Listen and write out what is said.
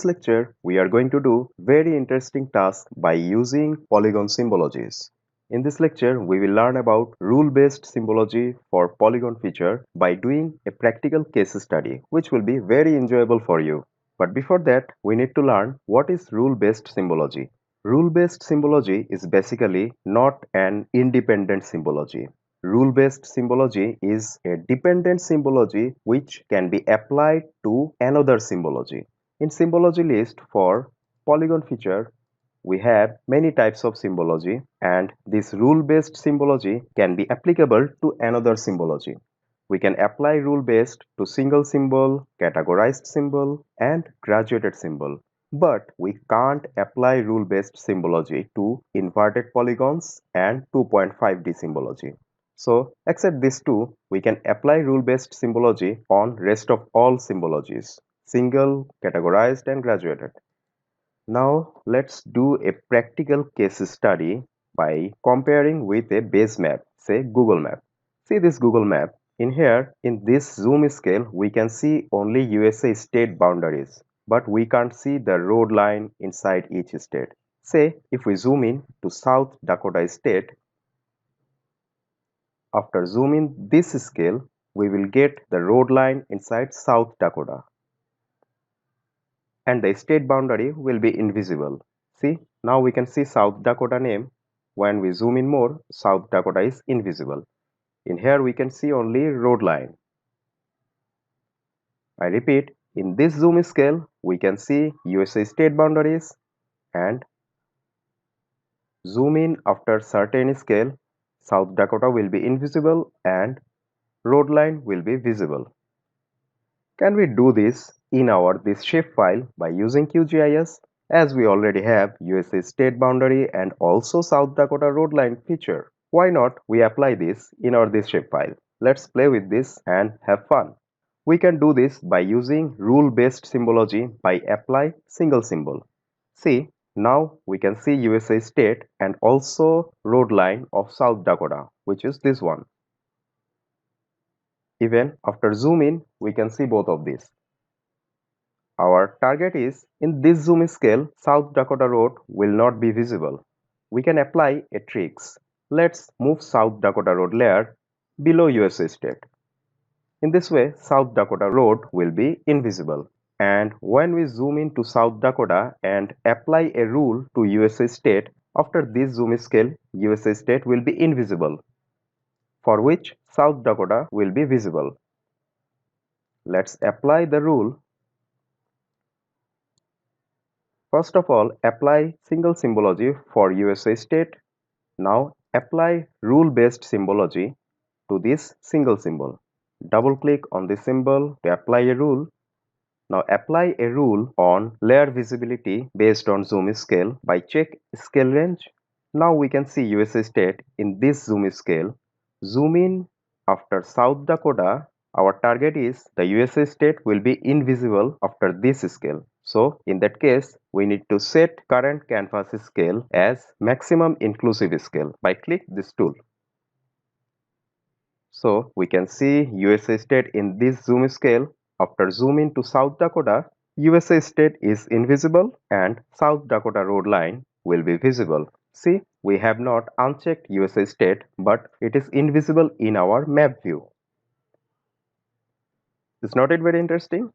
this lecture, we are going to do very interesting task by using polygon symbologies. In this lecture, we will learn about rule-based symbology for polygon feature by doing a practical case study, which will be very enjoyable for you. But before that, we need to learn what is rule-based symbology. Rule-based symbology is basically not an independent symbology. Rule-based symbology is a dependent symbology which can be applied to another symbology. In symbology list for polygon feature, we have many types of symbology, and this rule-based symbology can be applicable to another symbology. We can apply rule-based to single symbol, categorized symbol, and graduated symbol. But we can't apply rule-based symbology to inverted polygons and 2.5D symbology. So, except these two, we can apply rule-based symbology on rest of all symbologies: single, categorized, and graduated. Now, let's do a practical case study by comparing with a base map, say Google Map. See this Google Map. In here, in this zoom scale, we can see only USA state boundaries, but we can't see the road line inside each state. Say, if we zoom in to South Dakota state, after zooming this scale, we will get the road line inside South Dakota, and the state boundary will be invisible. See, now we can see South Dakota name. When we zoom in more, South Dakota is invisible. In here we can see only road line. I repeat, in this zoom scale, we can see USA state boundaries, and zoom in after certain scale, South Dakota will be invisible and road line will be visible. Can we do this in this shapefile by using QGIS? As we already have USA state boundary and also South Dakota road line feature. Why not we apply this in this shapefile? Let's play with this and have fun. We can do this by using rule-based symbology by apply single symbol. See, now we can see USA state and also road line of South Dakota, which is this one. Even after zoom in, we can see both of these. Our target is, in this zoom scale, South Dakota road will not be visible. We can apply a tricks. Let's move South Dakota road layer below USA state. In this way, South Dakota road will be invisible. And when we zoom into South Dakota and apply a rule to USA state, after this zoom scale, USA state will be invisible, for which South Dakota will be visible. Let's apply the rule. First of all, apply single symbology for USA state. Now apply rule-based symbology to this single symbol. Double click on the symbol to apply a rule. Now apply a rule on layer visibility based on zoom scale by check scale range. Now we can see USA state in this zoom scale. Zoom in after South Dakota. Our target is the USA state will be invisible after this scale. So in that case, we need to set current canvas scale as maximum inclusive scale by click this tool. So we can see USA state in this zoom scale. After zoom in to South Dakota, USA state is invisible and South Dakota road line will be visible. See, we have not unchecked USA state, but it is invisible in our map view. Is not it very interesting?